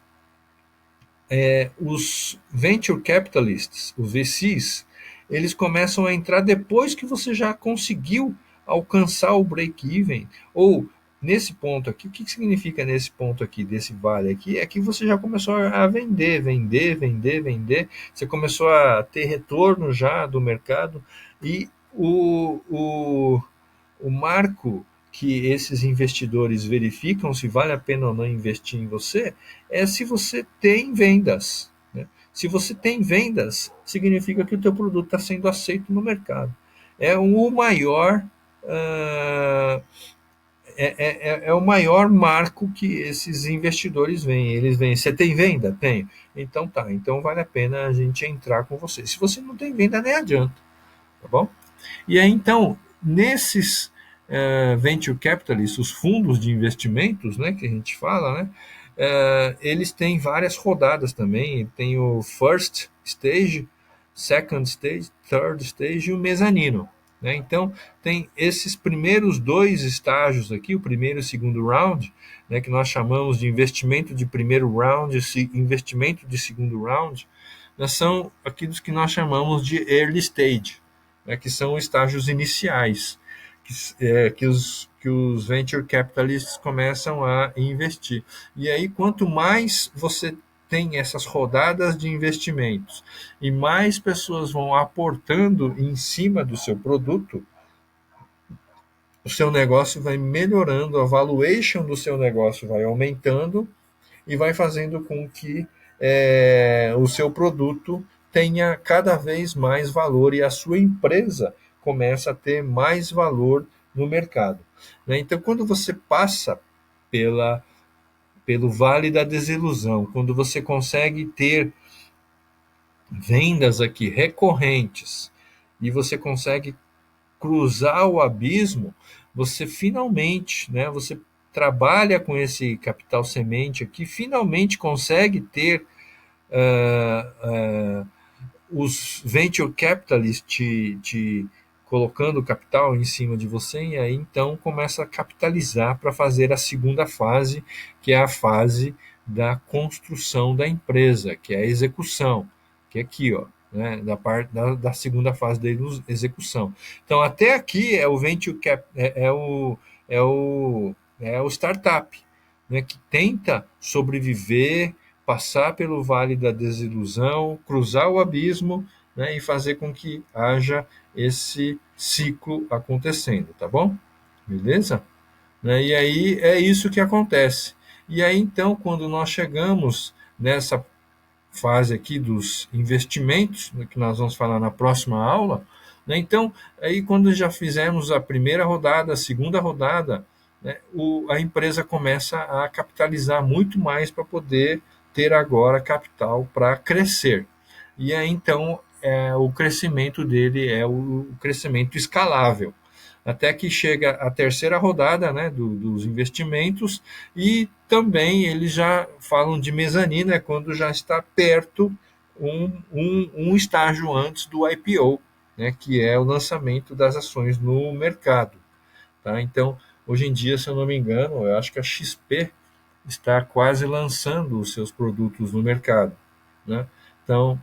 os venture capitalists, os VCs, eles começam a entrar depois que você já conseguiu alcançar o break-even, ou nesse ponto aqui. O que significa nesse ponto aqui, desse vale aqui? É que você já começou a vender, você começou a ter retorno já do mercado, e o marco que esses investidores verificam se vale a pena ou não investir em você é se você tem vendas. Né? Se você tem vendas, significa que o teu produto está sendo aceito no mercado. É o maior é o maior marco que esses investidores veem. Eles veem: você tem venda? Tenho. Então tá, então vale a pena a gente entrar com você. Se você não tem venda, nem adianta. Tá bom? E aí, então, nesses venture capitalists, os fundos de investimentos, né, que a gente fala, né, eles têm várias rodadas também. Tem o first stage, second stage, third stage e o mezanino. né? Então, tem esses primeiros dois estágios aqui, o primeiro e o segundo round, né, que nós chamamos de investimento de primeiro round e investimento de segundo round, né, são aqueles que nós chamamos de early stage, né, que são estágios iniciais, que os venture capitalists começam a investir. E aí, quanto mais você tem essas rodadas de investimentos e mais pessoas vão aportando em cima do seu produto, o seu negócio vai melhorando, a valuation do seu negócio vai aumentando e vai fazendo com que o seu produto tenha cada vez mais valor e a sua empresa começa a ter mais valor no mercado, né? Então, quando você passa pelo vale da desilusão, quando você consegue ter vendas aqui recorrentes e você consegue cruzar o abismo, você finalmente, né, você trabalha com esse capital semente aqui, finalmente consegue ter os venture capitalists te colocando capital em cima de você, e aí então começa a capitalizar para fazer a segunda fase, que é a fase da construção da empresa, que é a execução, que é aqui, ó, né, da segunda fase da execução. Então, até aqui é o venture cap, é o startup, né, que tenta sobreviver, passar pelo vale da desilusão, cruzar o abismo, né, e fazer com que haja esse ciclo acontecendo, tá bom? Beleza? Né? E aí é isso que acontece. E aí então, quando nós chegamos nessa fase aqui dos investimentos, que nós vamos falar na próxima aula, né? Então, aí quando já fizemos a primeira rodada, a segunda rodada, né, a empresa começa a capitalizar muito mais para poder ter agora capital para crescer. E aí então o crescimento dele é o crescimento escalável, até que chega a terceira rodada, né, dos investimentos, e também eles já falam de mezanino, quando já está perto um estágio antes do IPO, né, que é o lançamento das ações no mercado. Tá? Então, hoje em dia, se eu não me engano, eu acho que a XP está quase lançando os seus produtos no mercado. Né? Então,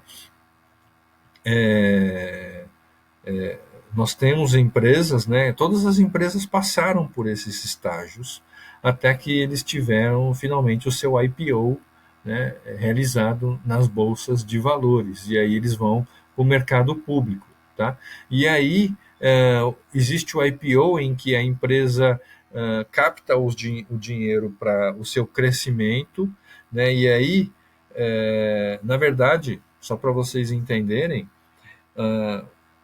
nós temos empresas, né? Todas as empresas passaram por esses estágios até que eles tiveram finalmente o seu IPO, né, realizado nas bolsas de valores, e aí eles vão para o mercado público, tá? E aí existe o IPO em que a empresa capta o dinheiro para o seu crescimento, né? E aí, na verdade, só para vocês entenderem,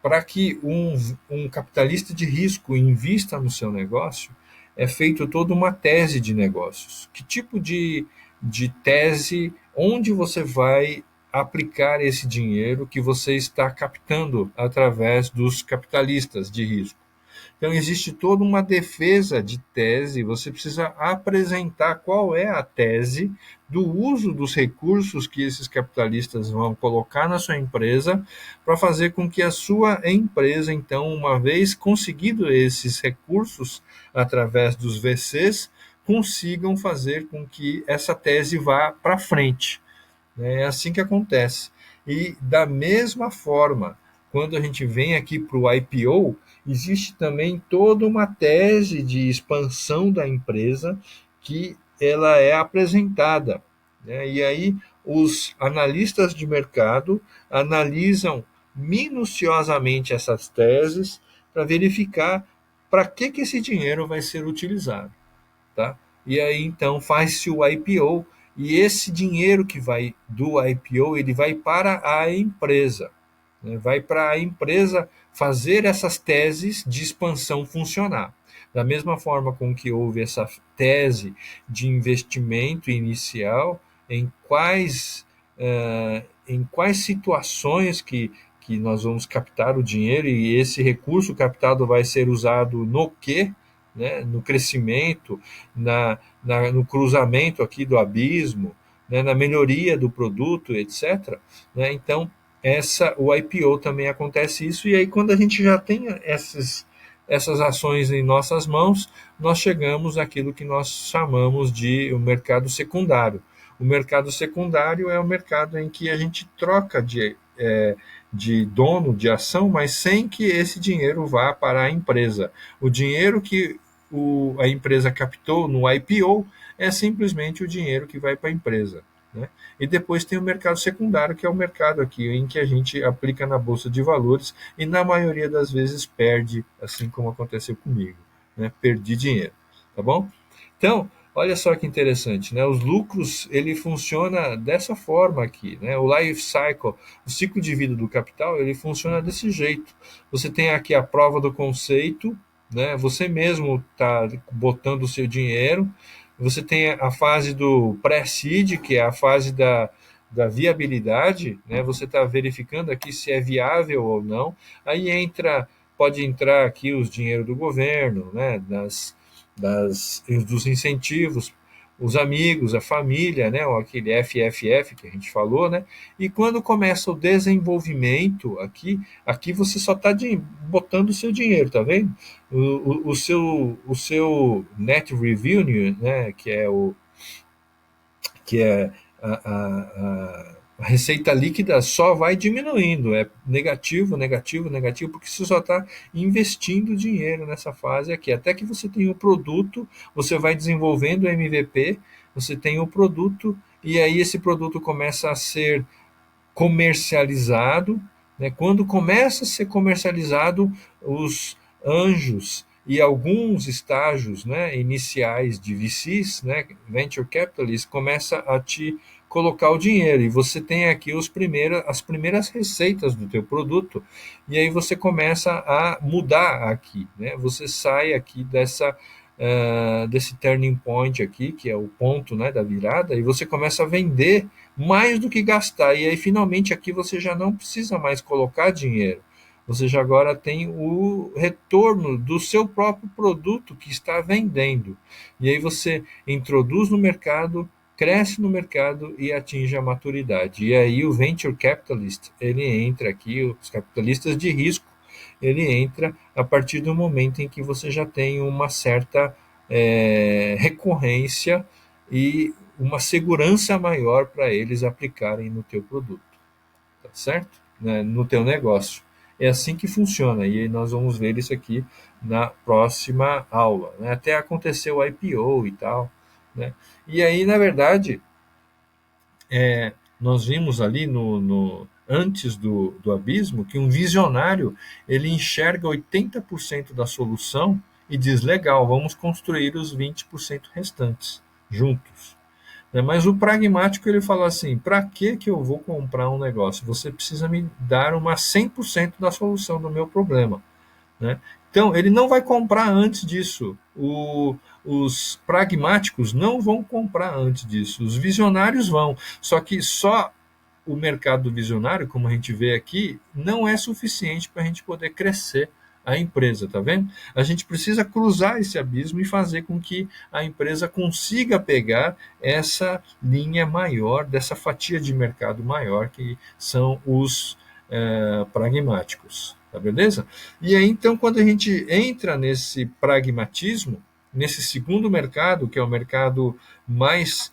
para que um capitalista de risco invista no seu negócio, é feito toda uma tese de negócios. Que tipo de tese, onde você vai aplicar esse dinheiro que você está captando através dos capitalistas de risco? Então, existe toda uma defesa de tese, você precisa apresentar qual é a tese do uso dos recursos que esses capitalistas vão colocar na sua empresa, para fazer com que a sua empresa, então, uma vez conseguido esses recursos através dos VCs, consigam fazer com que essa tese vá para frente. É assim que acontece. E da mesma forma, quando a gente vem aqui para o IPO, existe também toda uma tese de expansão da empresa que ela é apresentada, né? E aí os analistas de mercado analisam minuciosamente essas teses para verificar para que esse dinheiro vai ser utilizado, tá? E aí então faz-se o IPO, e esse dinheiro que vai do IPO, ele vai para a empresa, né? Vai para a empresa fazer essas teses de expansão funcionar. Da mesma forma com que houve essa tese de investimento inicial, em quais situações que nós vamos captar o dinheiro, e esse recurso captado vai ser usado no quê? Né, no crescimento, no cruzamento aqui do abismo, né, na melhoria do produto, etc. Né? Então, o IPO também acontece isso, e aí quando a gente já tem essas ações em nossas mãos, nós chegamos àquilo que nós chamamos de o mercado secundário. O mercado secundário é o mercado em que a gente troca de dono de ação, mas sem que esse dinheiro vá para a empresa. O dinheiro que a empresa captou no IPO é simplesmente o dinheiro que vai para a empresa. Né? E depois tem o mercado secundário, que é o mercado aqui em que a gente aplica na bolsa de valores e na maioria das vezes perde, assim como aconteceu comigo, né? Perdi dinheiro, tá bom? Então, olha só que interessante, né? Os lucros, ele funciona dessa forma aqui, né? O life cycle, o ciclo de vida do capital, ele funciona desse jeito. Você tem aqui a prova do conceito, né? Você mesmo está botando o seu dinheiro. Você tem a fase do pré-seed, que é a fase da viabilidade, né? Você está verificando aqui se é viável ou não. Aí pode entrar aqui os dinheiro do governo, né? Dos incentivos, os amigos, a família, né? Ou aquele FFF que a gente falou, né? E quando começa o desenvolvimento aqui você só está botando o seu dinheiro, tá vendo? O seu net revenue, né? Que é a receita líquida só vai diminuindo, é negativo, negativo, negativo, porque você só está investindo dinheiro nessa fase aqui. Até que você tem o produto, você vai desenvolvendo o MVP, você tem o produto, e aí esse produto começa a ser comercializado, né? Quando começa a ser comercializado, os anjos e alguns estágios, né, iniciais de VCs, né, Venture Capitalists, começa a te colocar o dinheiro, e você tem aqui as primeiras receitas do teu produto, e aí você começa a mudar aqui, né? Você sai aqui desse turning point aqui, que é o ponto, né, da virada, e você começa a vender mais do que gastar. E aí, finalmente, aqui você já não precisa mais colocar dinheiro. Você já agora tem o retorno do seu próprio produto que está vendendo. E aí você introduz no mercado, cresce no mercado e atinge a maturidade. E aí o venture capitalist, ele entra aqui, os capitalistas de risco, ele entra a partir do momento em que você já tem uma certa recorrência e uma segurança maior para eles aplicarem no teu produto, tá certo? Né? No teu negócio. É assim que funciona, e nós vamos ver isso aqui na próxima aula. Né? Até aconteceu o IPO e tal. Né? E aí, na verdade, nós vimos ali antes do abismo que um visionário ele enxerga 80% da solução e diz, legal, vamos construir os 20% restantes juntos. Mas o pragmático ele fala assim, para que eu vou comprar um negócio? Você precisa me dar uma 100% da solução do meu problema. Né? Então, ele não vai comprar antes disso. Os pragmáticos não vão comprar antes disso. Os visionários vão. Só que só o mercado visionário, como a gente vê aqui, não é suficiente para a gente poder crescer a empresa, tá vendo? A gente precisa cruzar esse abismo e fazer com que a empresa consiga pegar essa linha maior, dessa fatia de mercado maior, que são os pragmáticos, tá beleza? E aí, então, quando a gente entra nesse pragmatismo, nesse segundo mercado, que é o mercado mais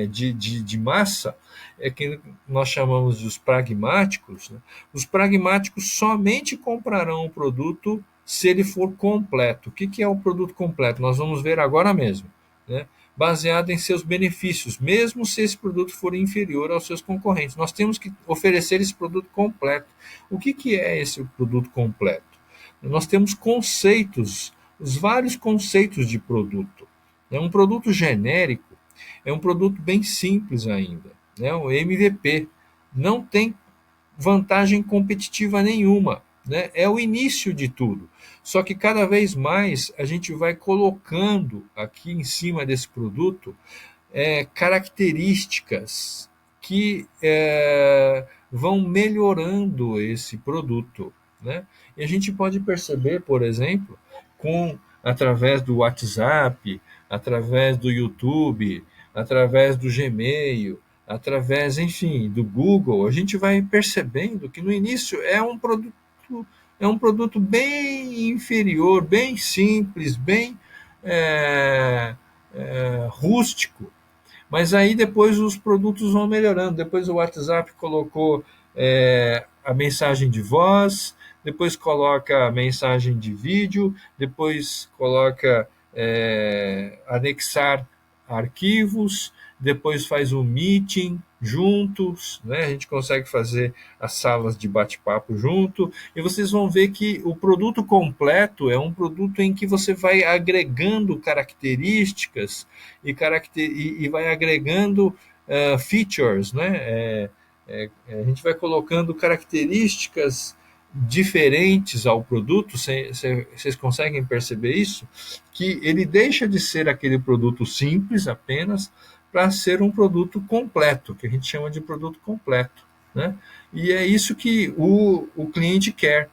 de massa, é que nós chamamos de os pragmáticos. Né? Os pragmáticos somente comprarão o produto se ele for completo. O que é o produto completo? Nós vamos ver agora mesmo. Né? Baseado em seus benefícios, mesmo se esse produto for inferior aos seus concorrentes. Nós temos que oferecer esse produto completo. O que é esse produto completo? Nós temos conceitos, os vários conceitos de produto. Um produto genérico é um produto bem simples ainda, né? O MVP não tem vantagem competitiva nenhuma, né? É o início de tudo. Só que cada vez mais a gente vai colocando aqui em cima desse produto características que vão melhorando esse produto, né? E a gente pode perceber, por exemplo, através do WhatsApp, através do YouTube, através do Gmail, através, enfim, do Google, a gente vai percebendo que no início é um produto bem inferior, bem simples, bem é, rústico. Mas aí depois os produtos vão melhorando. Depois o WhatsApp colocou a mensagem de voz, depois coloca a mensagem de vídeo, depois coloca anexar arquivos, depois faz um meeting juntos, né? A gente consegue fazer as salas de bate-papo junto, e vocês vão ver que o produto completo é um produto em que você vai agregando características e vai agregando features, né? A gente vai colocando características diferentes ao produto. Vocês conseguem perceber isso? Que ele deixa de ser aquele produto simples apenas para ser um produto completo, que a gente chama de produto completo, né? E é isso que o cliente quer.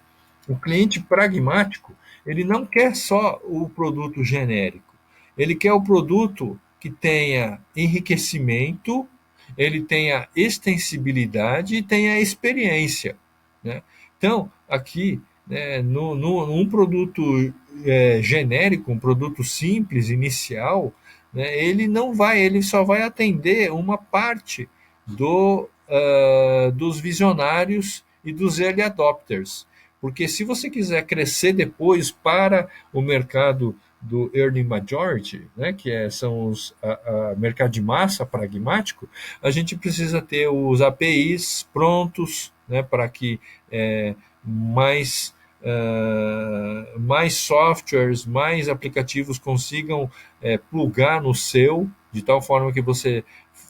O cliente pragmático, ele não quer só o produto genérico, ele quer o produto que tenha enriquecimento, ele tenha extensibilidade e tenha experiência, né? Então, aqui, né, num produto genérico, um produto simples, inicial, né, ele só vai atender uma parte dos visionários e dos early adopters. Porque se você quiser crescer depois para o mercado do early majority, né, que são os mercado de massa pragmático, a gente precisa ter os APIs prontos, né, para que mais mais softwares, mais aplicativos consigam plugar no seu, de tal forma que você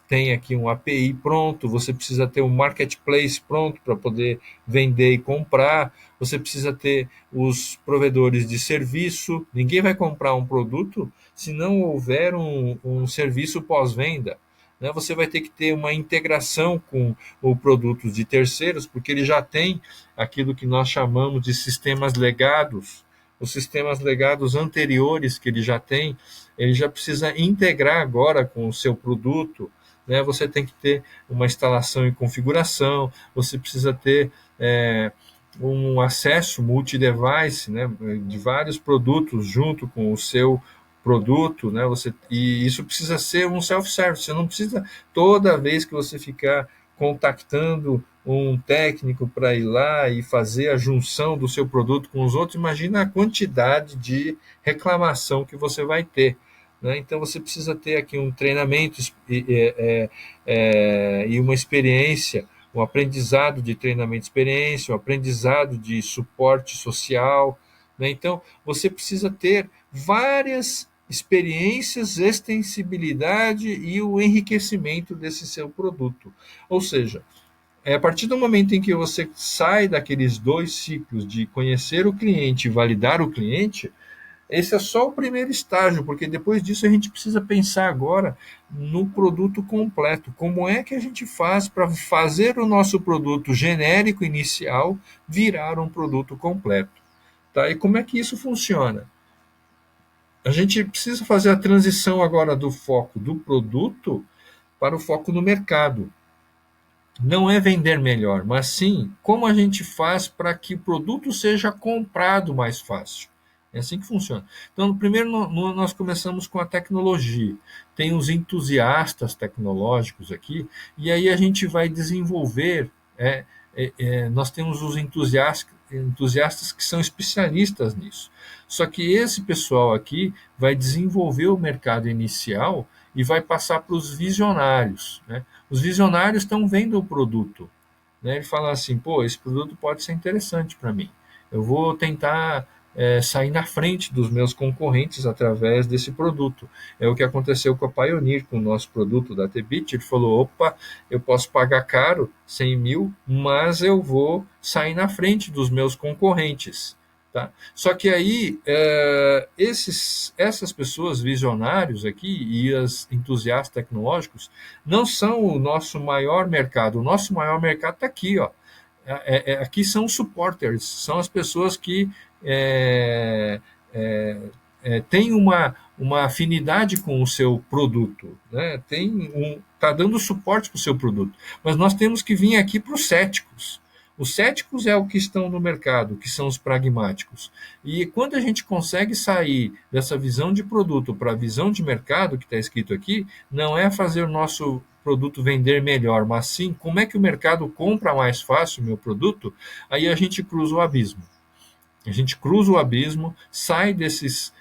tem aqui um API pronto, você precisa ter um marketplace pronto para poder vender e comprar, você precisa ter os provedores de serviço. Ninguém vai comprar um produto se não houver um serviço pós-venda, né? Você vai ter que ter uma integração com o produto de terceiros, porque ele já tem aquilo que nós chamamos de sistemas legados. Os sistemas legados anteriores que ele já tem, ele já precisa integrar agora com o seu produto, né? Você tem que ter uma instalação e configuração, você precisa ter um acesso multi-device, né, de vários produtos junto com o seu produto, né? E isso precisa ser um self-service. Você não precisa toda vez que você ficar contactando um técnico para ir lá e fazer a junção do seu produto com os outros. Imagina a quantidade de reclamação que você vai ter, né? Então você precisa ter aqui um treinamento e uma experiência, um aprendizado de treinamento e experiência, um aprendizado de suporte social, né? Então você precisa ter várias experiências, extensibilidade e o enriquecimento desse seu produto. Ou seja, a partir do momento em que você sai daqueles dois ciclos de conhecer o cliente e validar o cliente, esse é só o primeiro estágio, porque depois disso a gente precisa pensar agora no produto completo. Como é que a gente faz para fazer o nosso produto genérico inicial virar um produto completo? Tá? E como é que isso funciona? A gente precisa fazer a transição agora do foco do produto para o foco no mercado. Não é vender melhor, mas sim como a gente faz para que o produto seja comprado mais fácil. É assim que funciona. Então, primeiro nós começamos com a tecnologia. Tem os entusiastas tecnológicos aqui, e aí a gente vai desenvolver. Nós temos os entusiastas que são especialistas nisso. Só que esse pessoal aqui vai desenvolver o mercado inicial e vai passar para os visionários, né? Os visionários estão vendo o produto, né? Ele fala assim, pô, esse produto pode ser interessante para mim. Eu vou tentar sair na frente dos meus concorrentes através desse produto. É o que aconteceu com a Pioneer, com o nosso produto da Tebit. Ele falou, opa, eu posso pagar caro, 100 mil, mas eu vou sair na frente dos meus concorrentes. Tá? Só que aí, essas pessoas visionários aqui e os entusiastas tecnológicos não são o nosso maior mercado. O nosso maior mercado está aqui, ó. Aqui são os supporters, são as pessoas que tem uma afinidade com o seu produto, né? Está dando suporte para o seu produto. Mas nós temos que vir aqui para os céticos. Os céticos é o que estão no mercado, que são os pragmáticos. E quando a gente consegue sair dessa visão de produto para a visão de mercado, que está escrito aqui, não é fazer o nosso produto vender melhor, mas sim como é que o mercado compra mais fácil o meu produto, aí a gente cruza o abismo. A gente cruza o abismo, sai desses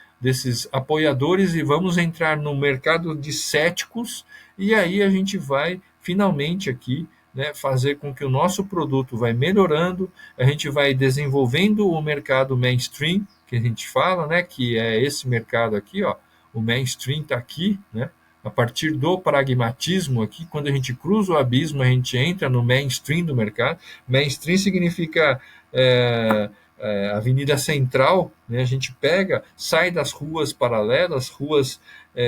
apoiadores e vamos entrar no mercado de céticos, e aí a gente vai finalmente aqui, né, fazer com que o nosso produto vai melhorando, a gente vai desenvolvendo o mercado mainstream, que a gente fala, né, que é esse mercado aqui, ó, o mainstream está aqui, né, a partir do pragmatismo aqui, quando a gente cruza o abismo, a gente entra no mainstream do mercado. Mainstream significa Avenida Central, né, a gente pega, sai das ruas paralelas, ruas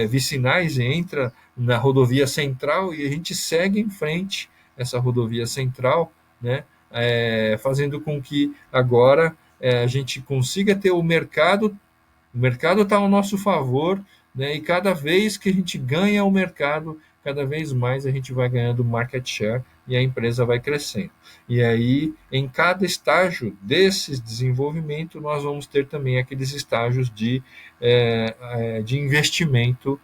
vicinais e entra na rodovia central e a gente segue em frente essa rodovia central, né, fazendo com que agora a gente consiga ter o mercado está ao nosso favor, né, e cada vez que a gente ganha o mercado, cada vez mais a gente vai ganhando market share e a empresa vai crescendo. E aí, em cada estágio desse desenvolvimento, nós vamos ter também aqueles estágios de investimento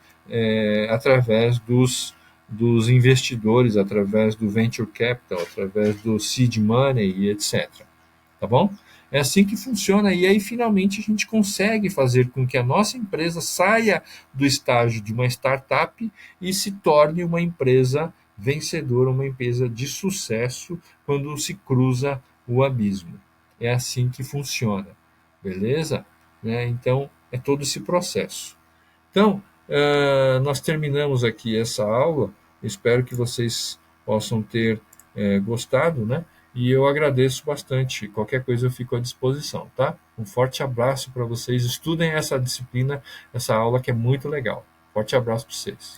através dos investidores, através do venture capital, através do seed money e etc. Tá bom? É assim que funciona, e aí finalmente a gente consegue fazer com que a nossa empresa saia do estágio de uma startup e se torne uma empresa vencedora, uma empresa de sucesso quando se cruza o abismo. É assim que funciona, beleza? Né? Então, é todo esse processo. Então, nós terminamos aqui essa aula. Espero que vocês possam ter gostado, né? E eu agradeço bastante. Qualquer coisa eu fico à disposição, tá? Um forte abraço para vocês. Estudem essa disciplina, essa aula que é muito legal. Forte abraço para vocês.